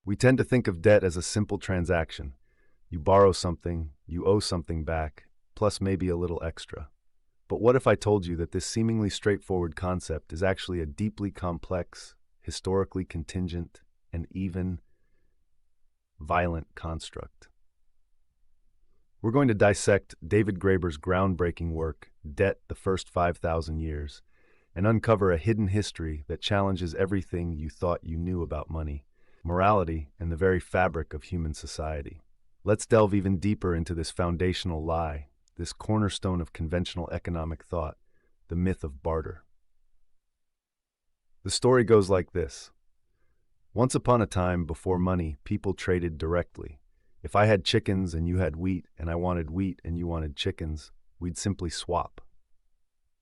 We tend to think of debt as a simple transaction. You borrow something, you owe something back, plus maybe a little extra. But what if I told you that this seemingly straightforward concept is actually a deeply complex, historically contingent, and even violent construct? We're going to dissect David Graeber's groundbreaking work, Debt: The First 5,000 Years, and uncover a hidden history that challenges everything you thought you knew about money, morality, and the very fabric of human society. Let's delve even deeper into this foundational lie, this cornerstone of conventional economic thought, the myth of barter. The story goes like this. Once upon a time, before money, people traded directly. If I had chickens and you had wheat, and I wanted wheat and you wanted chickens, we'd simply swap.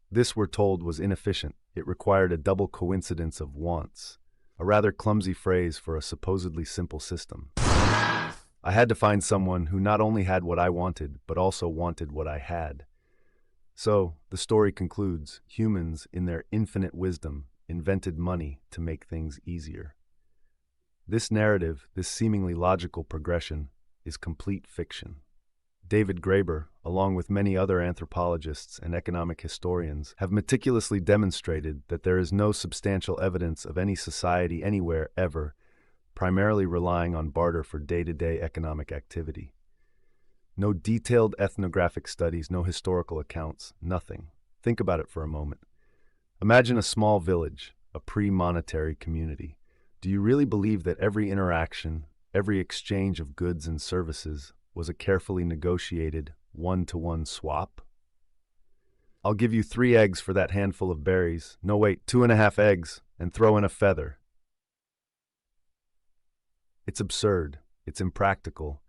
This, we're told, was inefficient. It required a double coincidence of wants, a rather clumsy phrase for a supposedly simple system. I had to find someone who not only had what I wanted, but also wanted what I had. So, the story concludes, humans, in their infinite wisdom, invented money to make things easier. This narrative, this seemingly logical progression, is complete fiction. David Graeber, along with many other anthropologists and economic historians, have meticulously demonstrated that there is no substantial evidence of any society anywhere ever primarily relying on barter for day-to-day economic activity. No detailed ethnographic studies, no historical accounts, nothing. Think about it for a moment. Imagine a small village, a pre-monetary community. Do you really believe that every interaction, every exchange of goods and services was a carefully negotiated one-to-one swap? I'll give you 3 eggs for that handful of berries. No, wait, 2.5 eggs, and throw in a feather. It's absurd, it's impractical,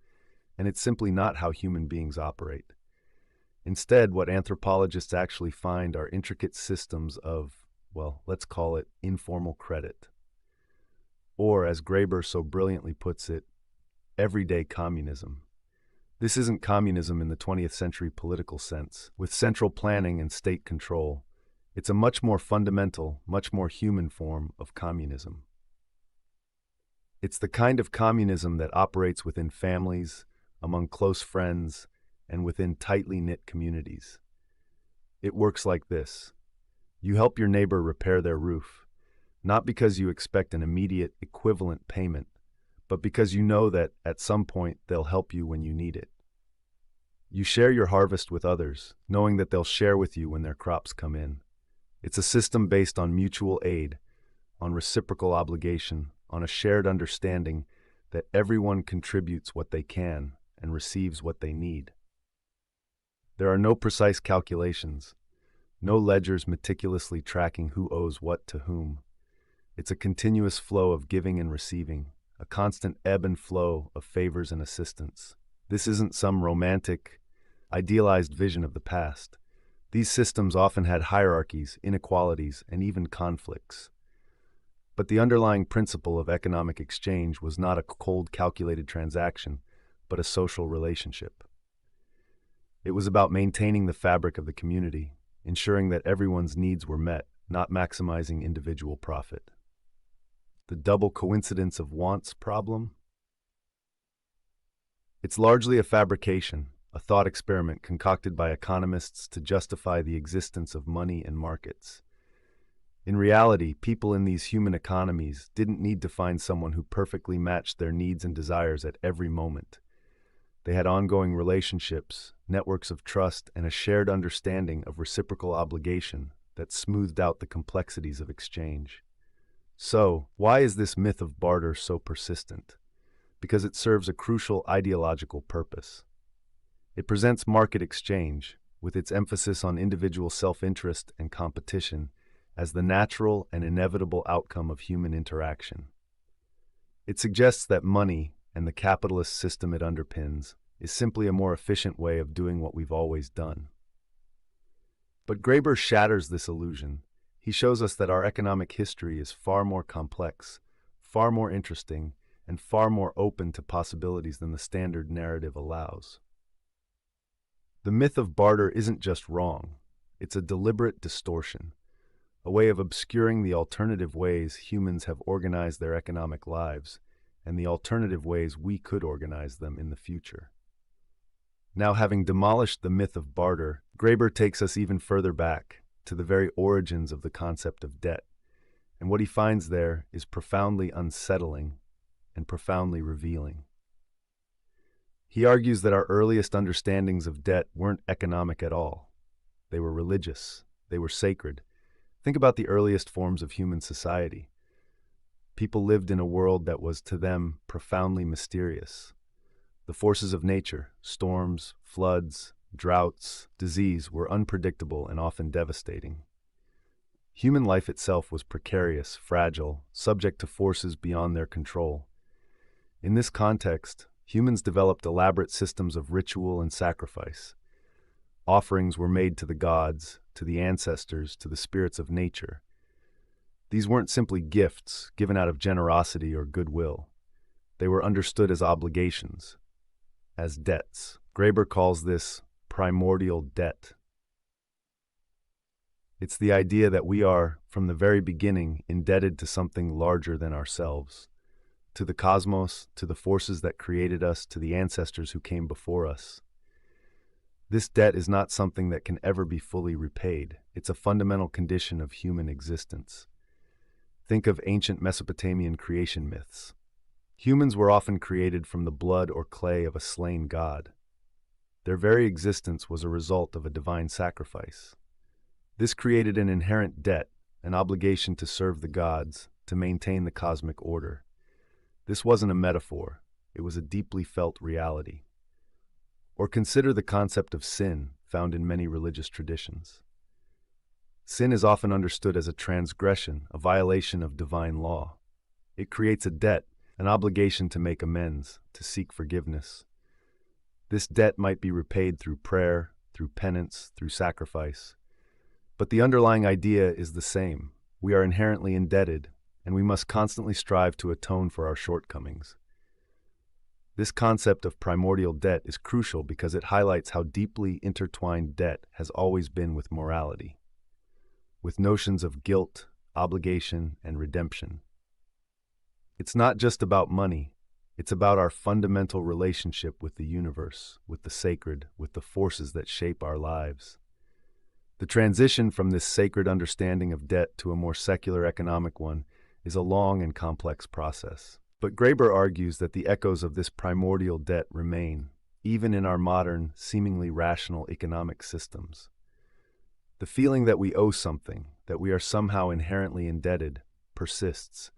and it's simply not how human beings operate. Instead, what anthropologists actually find are intricate systems of, well, let's call it informal credit. Or, as Graeber so brilliantly puts it, everyday communism. This isn't communism in the 20th century political sense, with central planning and state control. It's a much more fundamental, much more human form of communism. It's the kind of communism that operates within families, among close friends, and within tightly knit communities. It works like this. You help your neighbor repair their roof, not because you expect an immediate equivalent payment, but because you know that at some point they'll help you when you need it. You share your harvest with others, knowing that they'll share with you when their crops come in. It's a system based on mutual aid, on reciprocal obligation, on a shared understanding that everyone contributes what they can and receives what they need. There are no precise calculations, no ledgers meticulously tracking who owes what to whom. It's a continuous flow of giving and receiving, a constant ebb and flow of favors and assistance. This isn't some romantic, idealized vision of the past. These systems often had hierarchies, inequalities, and even conflicts. But the underlying principle of economic exchange was not a cold, calculated transaction, but a social relationship. It was about maintaining the fabric of the community, ensuring that everyone's needs were met, not maximizing individual profit. The double coincidence of wants problem? It's largely a fabrication, a thought experiment concocted by economists to justify the existence of money and markets. In reality, people in these human economies didn't need to find someone who perfectly matched their needs and desires at every moment. They had ongoing relationships, networks of trust, and a shared understanding of reciprocal obligation that smoothed out the complexities of exchange. So, why is this myth of barter so persistent? Because it serves a crucial ideological purpose. It presents market exchange, with its emphasis on individual self-interest and competition, as the natural and inevitable outcome of human interaction. It suggests that money, and the capitalist system it underpins, is simply a more efficient way of doing what we've always done. But Graeber shatters this illusion. He shows us that our economic history is far more complex, far more interesting, and far more open to possibilities than the standard narrative allows. The myth of barter isn't just wrong, it's a deliberate distortion, a way of obscuring the alternative ways humans have organized their economic lives, and the alternative ways we could organize them in the future. Now, having demolished the myth of barter, Graeber takes us even further back, to the very origins of the concept of debt, and what he finds there is profoundly unsettling and profoundly revealing. He argues that our earliest understandings of debt weren't economic at all. They were religious. They were sacred. Think about the earliest forms of human society. People lived in a world that was, to them, profoundly mysterious. The forces of nature, storms, floods, droughts, disease, were unpredictable and often devastating. Human life itself was precarious, fragile, subject to forces beyond their control. In this context, humans developed elaborate systems of ritual and sacrifice. Offerings were made to the gods, to the ancestors, to the spirits of nature. These weren't simply gifts given out of generosity or goodwill. They were understood as obligations, as debts. Graeber calls this primordial debt. It's the idea that we are, from the very beginning, indebted to something larger than ourselves, to the cosmos, to the forces that created us, to the ancestors who came before us. This debt is not something that can ever be fully repaid. It's a fundamental condition of human existence. Think of ancient Mesopotamian creation myths. Humans were often created from the blood or clay of a slain god. Their very existence was a result of a divine sacrifice. This created an inherent debt, an obligation to serve the gods, to maintain the cosmic order. This wasn't a metaphor. It was a deeply felt reality. Or consider the concept of sin found in many religious traditions. Sin is often understood as a transgression, a violation of divine law. It creates a debt, an obligation to make amends, to seek forgiveness. This debt might be repaid through prayer, through penance, through sacrifice. But the underlying idea is the same. We are inherently indebted, and we must constantly strive to atone for our shortcomings. This concept of primordial debt is crucial because it highlights how deeply intertwined debt has always been with morality, with notions of guilt, obligation, and redemption. It's not just about money. It's about our fundamental relationship with the universe, with the sacred, with the forces that shape our lives. The transition from this sacred understanding of debt to a more secular economic one is a long and complex process. But Graeber argues that the echoes of this primordial debt remain, even in our modern, seemingly rational economic systems. The feeling that we owe something, that we are somehow inherently indebted, persists.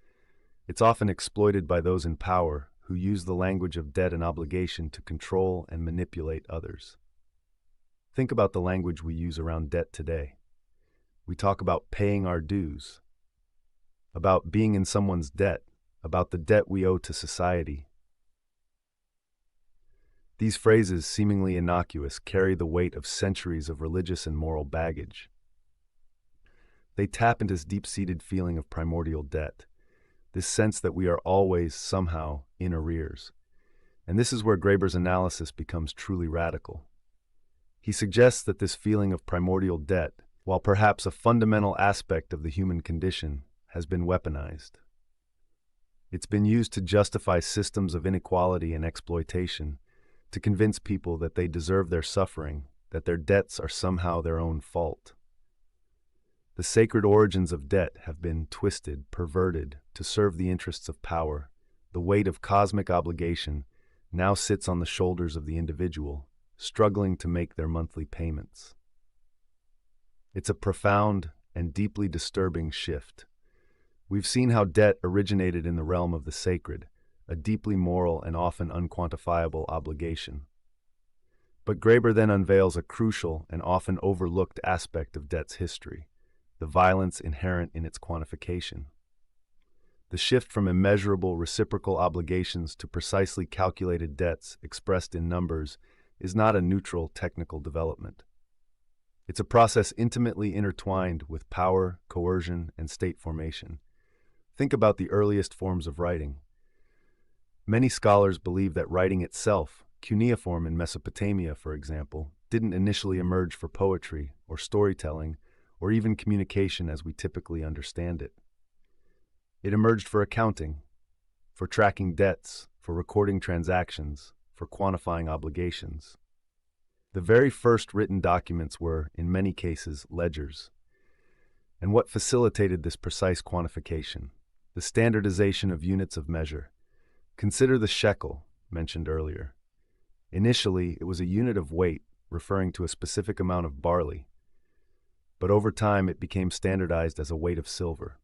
It's often exploited by those in power who use the language of debt and obligation to control and manipulate others. Think about the language we use around debt today. We talk about paying our dues, about being in someone's debt, about the debt we owe to society. These phrases, seemingly innocuous, carry the weight of centuries of religious and moral baggage. They tap into this deep-seated feeling of primordial debt, this sense that we are always, somehow, in arrears. And this is where Graeber's analysis becomes truly radical. He suggests that this feeling of primordial debt, while perhaps a fundamental aspect of the human condition, has been weaponized. It's been used to justify systems of inequality and exploitation, to convince people that they deserve their suffering, that their debts are somehow their own fault. The sacred origins of debt have been twisted, perverted, to serve the interests of power. The weight of cosmic obligation now sits on the shoulders of the individual, struggling to make their monthly payments. It's a profound and deeply disturbing shift. We've seen how debt originated in the realm of the sacred, a deeply moral and often unquantifiable obligation. But Graeber then unveils a crucial and often overlooked aspect of debt's history, the violence inherent in its quantification. The shift from immeasurable reciprocal obligations to precisely calculated debts expressed in numbers is not a neutral technical development. It's a process intimately intertwined with power, coercion, and state formation. Think about the earliest forms of writing. Many scholars believe that writing itself, cuneiform in Mesopotamia, for example, didn't initially emerge for poetry or storytelling or even communication as we typically understand it. It emerged for accounting, for tracking debts, for recording transactions, for quantifying obligations. The very first written documents were, in many cases, ledgers. And what facilitated this precise quantification? The standardization of units of measure. Consider the shekel, mentioned earlier. Initially, it was a unit of weight, referring to a specific amount of barley, but over time it became standardized as a weight of silver.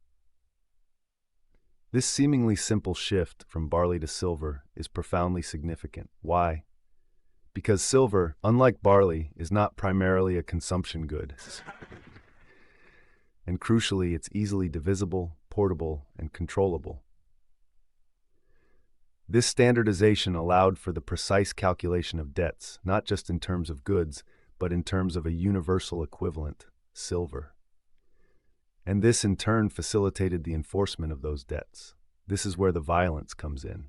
This seemingly simple shift from barley to silver is profoundly significant. Why? Because silver, unlike barley, is not primarily a consumption good. And crucially, it's easily divisible, portable, and controllable. This standardization allowed for the precise calculation of debts, not just in terms of goods, but in terms of a universal equivalent, silver. And this in turn facilitated the enforcement of those debts. This is where the violence comes in.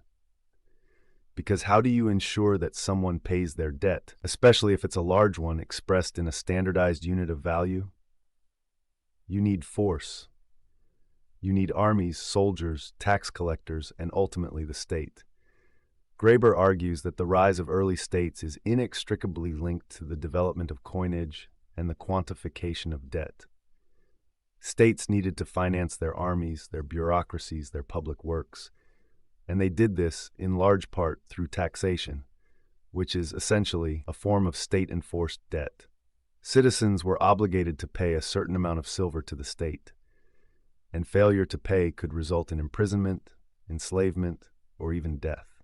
Because how do you ensure that someone pays their debt, especially if it's a large one expressed in a standardized unit of value? You need force. You need armies, soldiers, tax collectors, and ultimately the state. Graeber argues that the rise of early states is inextricably linked to the development of coinage and the quantification of debt. States needed to finance their armies, their bureaucracies, their public works, and they did this in large part through taxation, which is essentially a form of state-enforced debt. Citizens were obligated to pay a certain amount of silver to the state, and failure to pay could result in imprisonment, enslavement, or even death.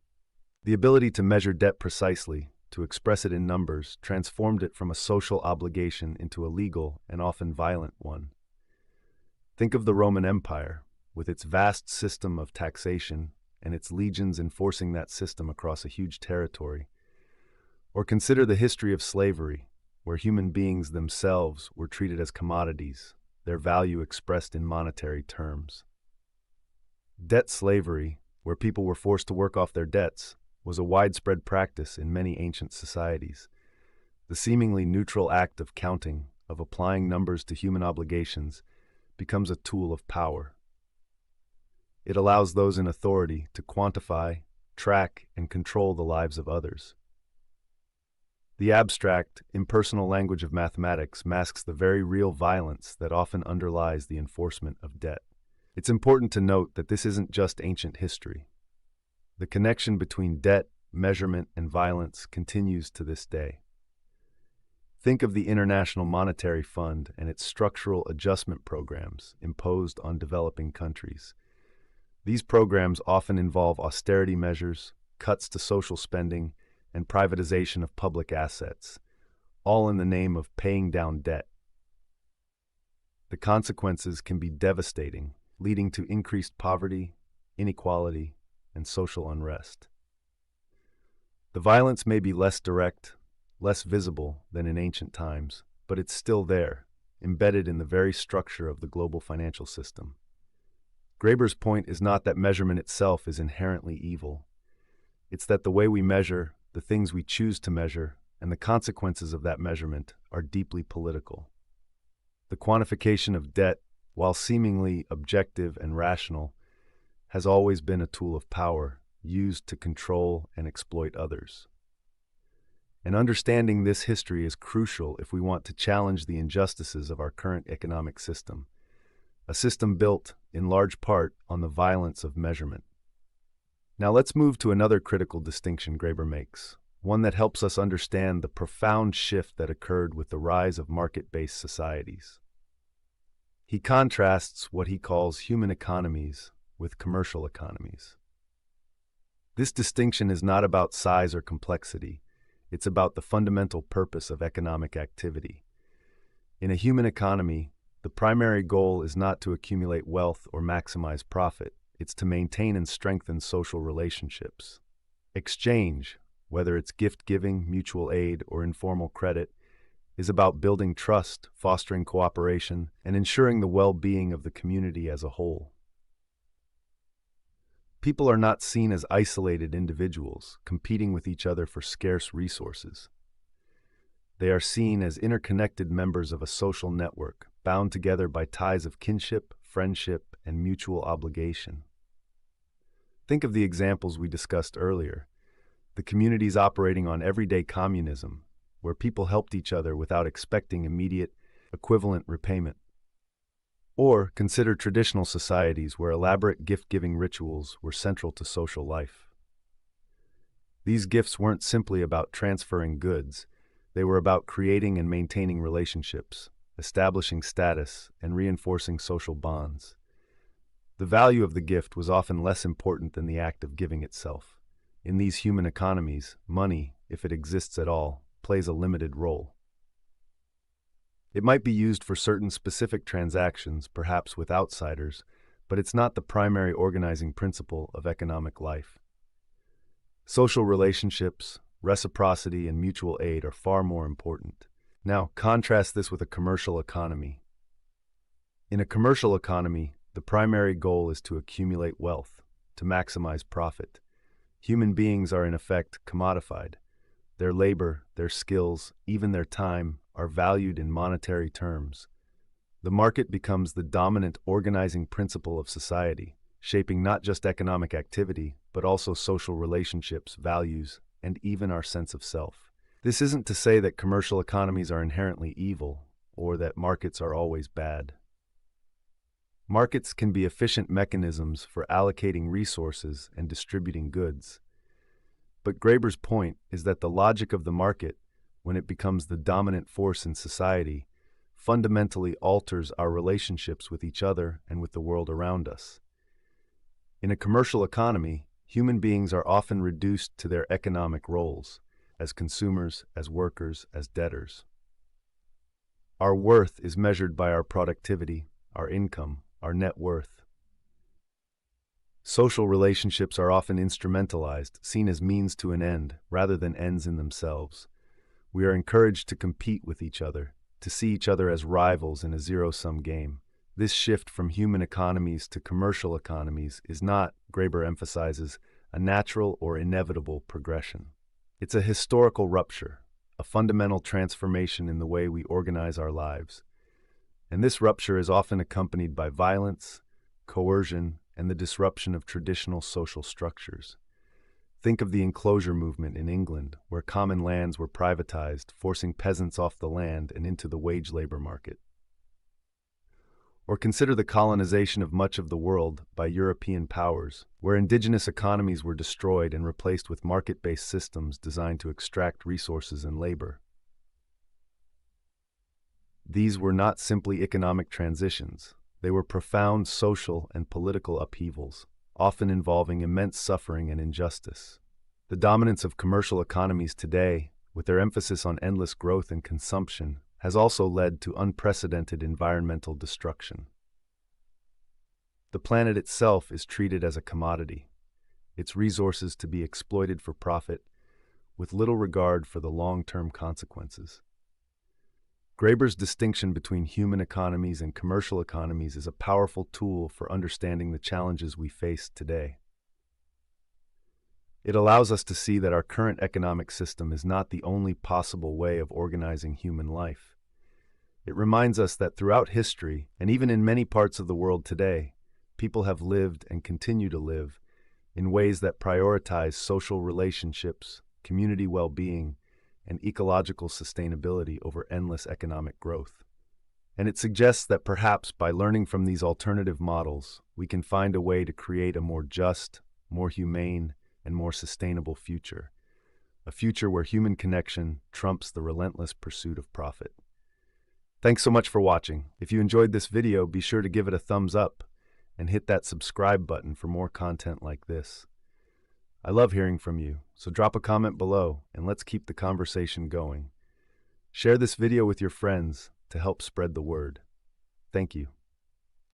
The ability to measure debt precisely, to express it in numbers, transformed it from a social obligation into a legal and often violent one. Think of the Roman Empire, with its vast system of taxation and its legions enforcing that system across a huge territory. Or consider the history of slavery, where human beings themselves were treated as commodities, their value expressed in monetary terms. Debt slavery, where people were forced to work off their debts, was a widespread practice in many ancient societies. The seemingly neutral act of counting, of applying numbers to human obligations, becomes a tool of power. It allows those in authority to quantify, track, and control the lives of others. The abstract, impersonal language of mathematics masks the very real violence that often underlies the enforcement of debt. It's important to note that this isn't just ancient history. The connection between debt, measurement, and violence continues to this day. Think of the International Monetary Fund and its structural adjustment programs imposed on developing countries. These programs often involve austerity measures, cuts to social spending, and privatization of public assets, all in the name of paying down debt. The consequences can be devastating, leading to increased poverty, inequality, and social unrest. The violence may be less direct, less visible than in ancient times, but it's still there, embedded in the very structure of the global financial system. Graeber's point is not that measurement itself is inherently evil. It's that the way we measure, the things we choose to measure, and the consequences of that measurement are deeply political. The quantification of debt, while seemingly objective and rational, has always been a tool of power used to control and exploit others. And understanding this history is crucial if we want to challenge the injustices of our current economic system, a system built, in large part, on the violence of measurement. Now let's move to another critical distinction Graeber makes, one that helps us understand the profound shift that occurred with the rise of market-based societies. He contrasts what he calls human economies with commercial economies. This distinction is not about size or complexity. It's about the fundamental purpose of economic activity. In a human economy, the primary goal is not to accumulate wealth or maximize profit. It's to maintain and strengthen social relationships. Exchange, whether it's gift-giving, mutual aid, or informal credit, is about building trust, fostering cooperation, and ensuring the well-being of the community as a whole. People are not seen as isolated individuals, competing with each other for scarce resources. They are seen as interconnected members of a social network, bound together by ties of kinship, friendship, and mutual obligation. Think of the examples we discussed earlier. The communities operating on everyday communism, where people helped each other without expecting immediate, equivalent repayment. Or consider traditional societies where elaborate gift-giving rituals were central to social life. These gifts weren't simply about transferring goods, they were about creating and maintaining relationships, establishing status, and reinforcing social bonds. The value of the gift was often less important than the act of giving itself. In these human economies, money, if it exists at all, plays a limited role. It might be used for certain specific transactions, perhaps with outsiders, but it's not the primary organizing principle of economic life. Social relationships, reciprocity, and mutual aid are far more important. Now, contrast this with a commercial economy. In a commercial economy, the primary goal is to accumulate wealth, to maximize profit. Human beings are in effect commodified. Their labor, their skills, even their time, are valued in monetary terms. The market becomes the dominant organizing principle of society, shaping not just economic activity, but also social relationships, values, and even our sense of self. This isn't to say that commercial economies are inherently evil, or that markets are always bad. Markets can be efficient mechanisms for allocating resources and distributing goods. But Graeber's point is that the logic of the market, when it becomes the dominant force in society, fundamentally alters our relationships with each other and with the world around us. In a commercial economy, human beings are often reduced to their economic roles, as consumers, as workers, as debtors. Our worth is measured by our productivity, our income, our net worth. Social relationships are often instrumentalized, seen as means to an end, rather than ends in themselves. We are encouraged to compete with each other, to see each other as rivals in a zero-sum game. This shift from human economies to commercial economies is not, Graeber emphasizes, a natural or inevitable progression. It's a historical rupture, a fundamental transformation in the way we organize our lives. And this rupture is often accompanied by violence, coercion, and the disruption of traditional social structures. Think of the enclosure movement in England, where common lands were privatized, forcing peasants off the land and into the wage labor market. Or consider the colonization of much of the world by European powers, where indigenous economies were destroyed and replaced with market-based systems designed to extract resources and labor. These were not simply economic transitions. They were profound social and political upheavals, often involving immense suffering and injustice. The dominance of commercial economies today, with their emphasis on endless growth and consumption, has also led to unprecedented environmental destruction. The planet itself is treated as a commodity, its resources to be exploited for profit, with little regard for the long-term consequences. Graeber's distinction between human economies and commercial economies is a powerful tool for understanding the challenges we face today. It allows us to see that our current economic system is not the only possible way of organizing human life. It reminds us that throughout history, and even in many parts of the world today, people have lived and continue to live in ways that prioritize social relationships, community well-being, and ecological sustainability over endless economic growth. And it suggests that perhaps by learning from these alternative models, we can find a way to create a more just, more humane, and more sustainable future. A future where human connection trumps the relentless pursuit of profit. Thanks so much for watching. If you enjoyed this video, be sure to give it a thumbs up and hit that subscribe button for more content like this. I love hearing from you, so drop a comment below and let's keep the conversation going. Share this video with your friends to help spread the word. Thank you.